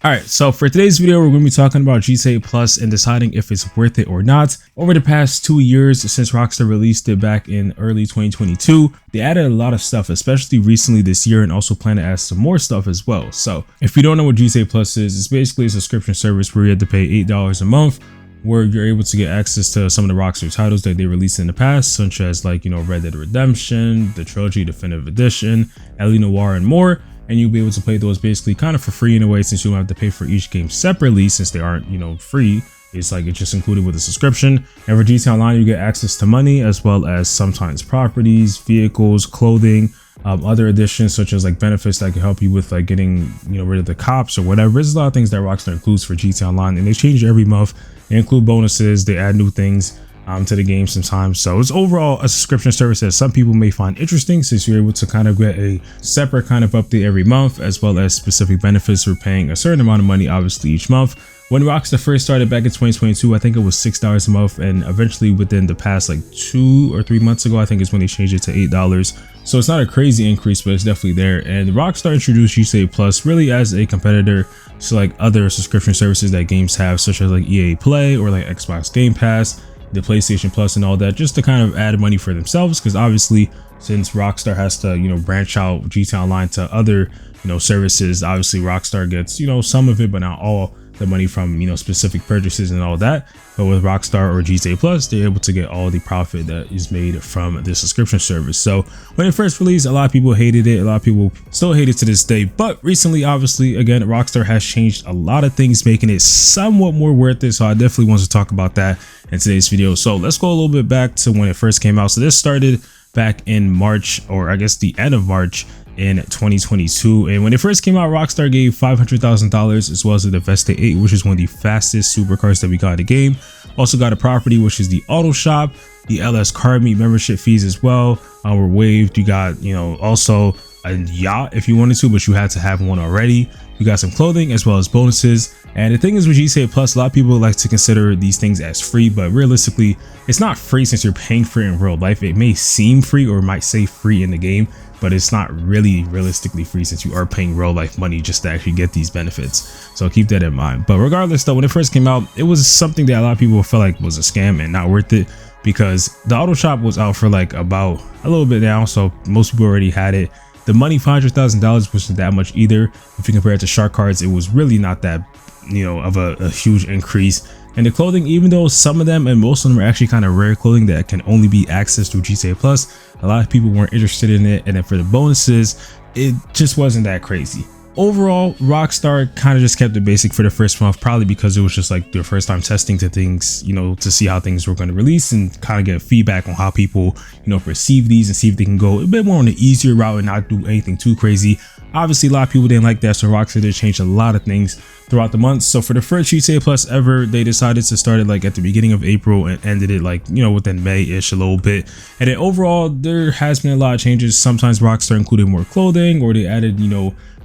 Alright, so for today's video, we're going to be talking about GTA Plus and deciding if it's worth it or not. Over the past 2 years since Rockstar released it back in early 2022, they added a lot of stuff, especially recently this year, and also plan to add some more stuff as well. So if you don't know what GTA Plus is, it's basically a subscription service where you have to pay $8 a month, where you're able to get access to some of the Rockstar titles that they released in the past, such as Red Dead Redemption, the Trilogy Definitive Edition, L.A. Noire, and more. And you'll be able to play those basically kind of for free in a way, since you don't have to pay for each game separately, since they aren't, free. It's just included with a subscription. And for GTA Online, you get access to money, as well as sometimes properties, vehicles, clothing, other additions such as benefits that can help you with getting rid of the cops or whatever. There's a lot of things that Rockstar includes for GTA Online, and they change every month. They include bonuses, they add new things to the game sometimes. So it's overall a subscription service that some people may find interesting, since you're able to kind of get a separate kind of update every month, as well as specific benefits for paying a certain amount of money, obviously, each month. When Rockstar first started back in 2022, I think it was $6 a month, and eventually within the past 2 or 3 months ago, I think is when they changed it to $8. So it's not a crazy increase, but it's definitely there. And Rockstar introduced GTA Plus really as a competitor to other subscription services that games have, such as EA Play or Xbox Game Pass, the PlayStation Plus, and all that, just to kind of add money for themselves. Because obviously, since Rockstar has to branch out GTA Online to other services, obviously Rockstar gets some of it, but not all the money from specific purchases and all that. But with Rockstar or GTA Plus, they're able to get all the profit that is made from the subscription service. So when it first released, a lot of people hated it, a lot of people still hate it to this day. But recently, obviously, again, Rockstar has changed a lot of things, making it somewhat more worth it. So I definitely want to talk about that in today's video. So let's go a little bit back to when it first came out. So this started back in March, or I guess the end of March in 2022. And when it first came out, Rockstar gave $500,000, as well as the Vesta 8, which is one of the fastest supercars that we got in the game. Also got a property, which is the auto shop. The LS Car Meet membership fees as well were waived. You got also a yacht if you wanted to, but you had to have one already. You got some clothing as well as bonuses. And the thing is, with GTA Plus, a lot of people like to consider these things as free, but realistically, it's not free, since you're paying for it in real life. It may seem free, or might say free in the game, but it's not really realistically free, since you are paying real life money just to actually get these benefits. So keep that in mind. But regardless though, when it first came out, it was something that a lot of people felt like was a scam and not worth it, because the auto shop was out for about a little bit now, so most people already had it. The money, $500,000, wasn't that much either. If you compare it to shark cards, it was really not that of a huge increase. And the clothing, even though some of them and most of them are actually kind of rare clothing that can only be accessed through GTA Plus, a lot of people weren't interested in it. And then for the bonuses, it just wasn't that crazy. Overall, Rockstar kind of just kept it basic for the first month, probably because it was just their first time testing to things, to see how things were going to release, and kind of get feedback on how people, perceive these, and see if they can go a bit more on the easier route and not do anything too crazy. Obviously, a lot of people didn't like that, so Rockstar did change a lot of things throughout the months. So for the first GTA Plus ever, they decided to start it at the beginning of April and ended it within May-ish a little bit. And then overall, there has been a lot of changes. Sometimes Rockstar included more clothing, or they added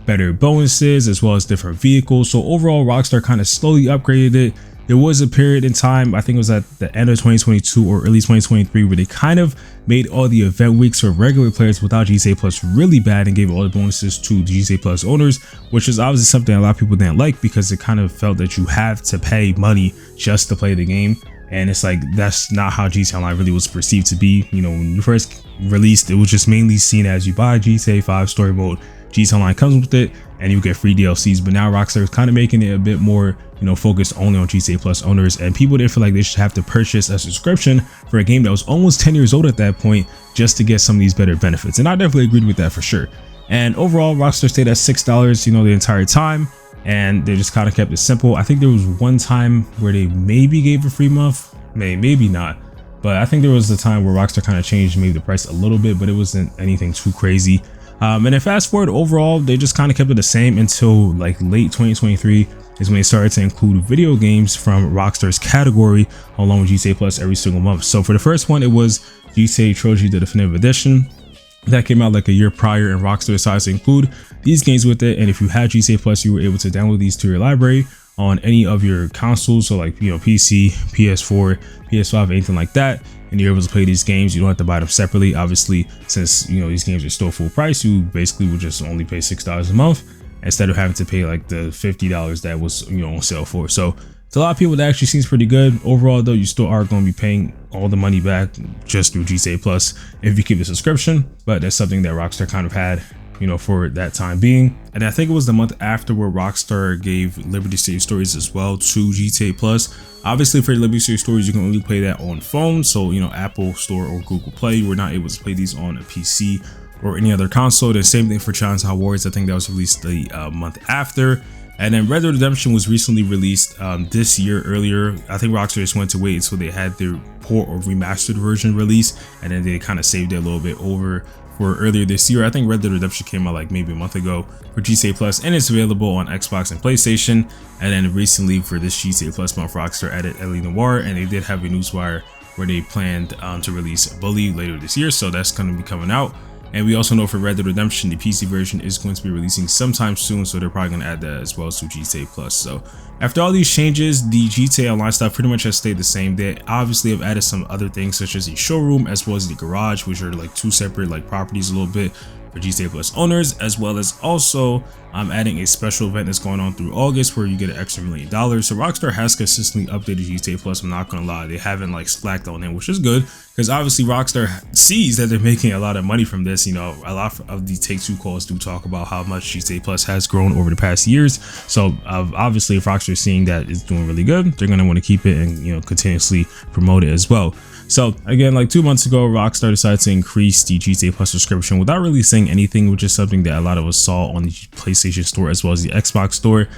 better bonuses, as well as different vehicles. So overall, Rockstar kind of slowly upgraded it. There was a period in time, I think it was at the end of 2022 or early 2023, where they kind of made all the event weeks for regular players without GTA Plus really bad, and gave all the bonuses to the GTA Plus owners, which is obviously something a lot of people didn't like, because it kind of felt that you have to pay money just to play the game. And it's that's not how GTA Online really was perceived to be. When you first released, it was just mainly seen as you buy GTA 5 story mode, GTA Online comes with it, and you get free DLCs. But now Rockstar is kind of making it a bit more, focused only on GTA Plus owners, and people didn't feel like they should have to purchase a subscription for a game that was almost 10 years old at that point just to get some of these better benefits. And I definitely agreed with that for sure. And overall, Rockstar stayed at $6, the entire time, and they just kind of kept it simple. I think there was one time where they maybe gave a free month, maybe not. But I think there was a time where Rockstar kind of changed maybe the price a little bit, but it wasn't anything too crazy. And then fast forward, overall, they just kind of kept it the same until late 2023 is when they started to include video games from Rockstar's category along with GTA Plus every single month. So for the first one, it was GTA Trilogy the Definitive Edition. That came out a year prior, and Rockstar decided to include these games with it. And if you had GTA Plus, you were able to download these to your library on any of your consoles, so PC, PS4, PS5, anything like that, and you're able to play these games. You don't have to buy them separately. Obviously, since these games are still full price, you basically would just only pay $6 a month. instead of having to pay like the $50 that was, you know, on sale for. So to a lot of people, that actually seems pretty good. Overall though, you still are going to be paying all the money back just through GTA Plus if you keep the subscription, but that's something that Rockstar kind of had, you know, for that time being. And I think it was the month after where Rockstar gave Liberty City Stories as well to GTA Plus. Obviously for Liberty City Stories, you can only play that on phone, so you know, Apple Store or Google Play, you were not able to play these on a PC or any other console. The same thing for Chinatown Wars. I think that was released the month after. And then Red Dead Redemption was recently released this year earlier. I think Rockstar just wanted to wait until they had their port or remastered version released, and then they kind of saved it a little bit over for earlier this year. I think Red Dead Redemption came out like maybe a month ago for GTA Plus, and it's available on Xbox and PlayStation. And then recently for this GTA Plus month, Rockstar added L.A. Noire, and they did have a newswire where they planned to release Bully later this year, so that's going to be coming out. And we also know for Red Dead Redemption, the PC version is going to be releasing sometime soon, so they're probably going to add that as well to GTA Plus. So after all these changes, the GTA Online stuff pretty much has stayed the same. They obviously have added some other things such as the showroom as well as the garage, which are like two separate like properties a little bit for GTA Plus owners, as well as also adding a special event that's going on through August where you get an extra $1 million. So Rockstar has consistently updated GTA Plus. I'm not gonna lie, they haven't like slacked on it, which is good because obviously Rockstar sees that they're making a lot of money from this. You know, a lot of the Take-Two calls do talk about how much GTA Plus has grown over the past years. So obviously if Rockstar is seeing that it's doing really good, they're gonna want to keep it and, you know, continuously promote it as well. So again, like 2 months ago, Rockstar decided to increase the GTA Plus subscription without really saying anything, which is something that a lot of us saw on the PlayStation Store as well as the Xbox Store.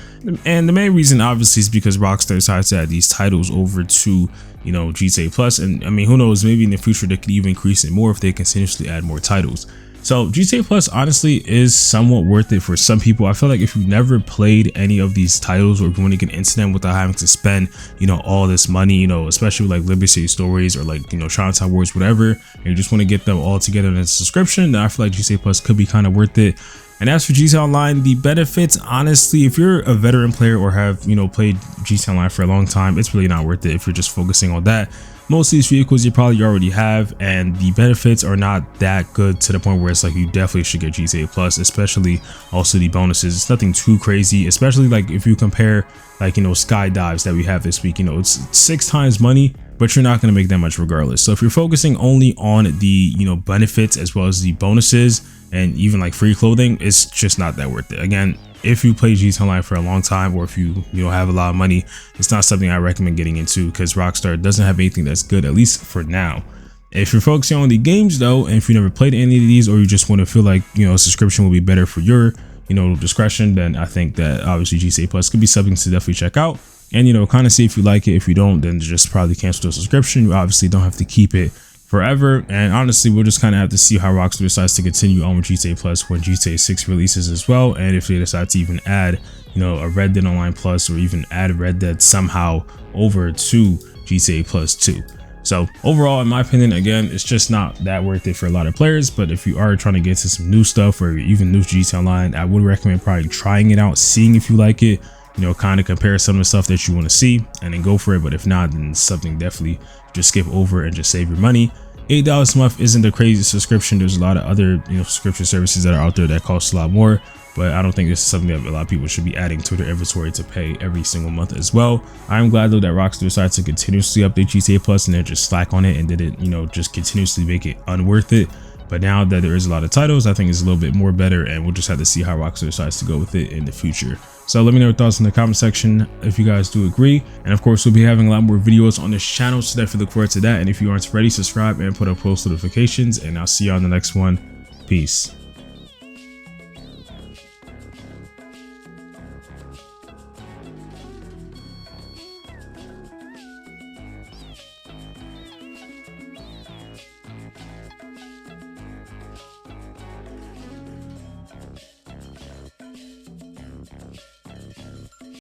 And the main reason obviously is because Rockstar decided to add these titles over to, you know, GTA Plus. And I mean, who knows, maybe in the future they could even increase it more if they continuously add more titles. So GTA Plus honestly is somewhat worth it for some people. I feel like if you've never played any of these titles, or if you want to get into them without having to spend, you know, all this money, you know, especially like Liberty City Stories or like, you know, Chinatown Wars, whatever, and you just want to get them all together in a subscription, then I feel like GTA Plus could be kind of worth it. And as for GTA Online, the benefits, honestly, if you're a veteran player or have, you know, played GTA Online for a long time, it's really not worth it if you're just focusing on that. Most of these vehicles you probably already have, and the benefits are not that good to the point where it's like you definitely should get GTA Plus, especially also the bonuses. It's nothing too crazy, especially like if you compare like, you know, skydives that we have this week, you know, it's 6 times money, but you're not going to make that much regardless. So if you're focusing only on the, you know, benefits as well as the bonuses and even like free clothing, it's just not that worth it. Again, if you play GTA Online for a long time, or if you know, have a lot of money, it's not something I recommend getting into because Rockstar doesn't have anything that's good, at least for now. If you're focusing on the games though, and if you never played any of these, or you just want to feel like, you know, a subscription will be better for your, you know, discretion, then I think that obviously GTA Plus could be something to definitely check out. And, you know, kind of see if you like it. If you don't, then just probably cancel the subscription. You obviously don't have to keep it forever. And honestly, we'll just kind of have to see how Rockstar decides to continue on with GTA Plus when GTA 6 releases as well, and if they decide to even add, you know, a Red Dead Online Plus, or even add Red Dead somehow over to GTA Plus 2. So overall, in my opinion, again, it's just not that worth it for a lot of players. But if you are trying to get into some new stuff, or even new to GTA Online, I would recommend probably trying it out, seeing if you like it, you know, kind of compare some of the stuff that you want to see and then go for it. But if not, then it's something definitely just skip over and just save your money. $8 a month isn't the crazy subscription. There's a lot of other, you know, subscription services that are out there that cost a lot more, but I don't think this is something that a lot of people should be adding to their inventory to pay every single month as well. I'm glad though that Rockstar decided to continuously update GTA Plus and then just slack on it and didn't, you know, just continuously make it unworth it. But now that there is a lot of titles, I think it's a little bit more better, and we'll just have to see how Rockstar decides to go with it in the future. So let me know your thoughts in the comment section if you guys do agree. And of course, we'll be having a lot more videos on this channel, so definitely look forward to that. And if you aren't already, subscribe and put up post notifications, and I'll see you on the next one. Peace.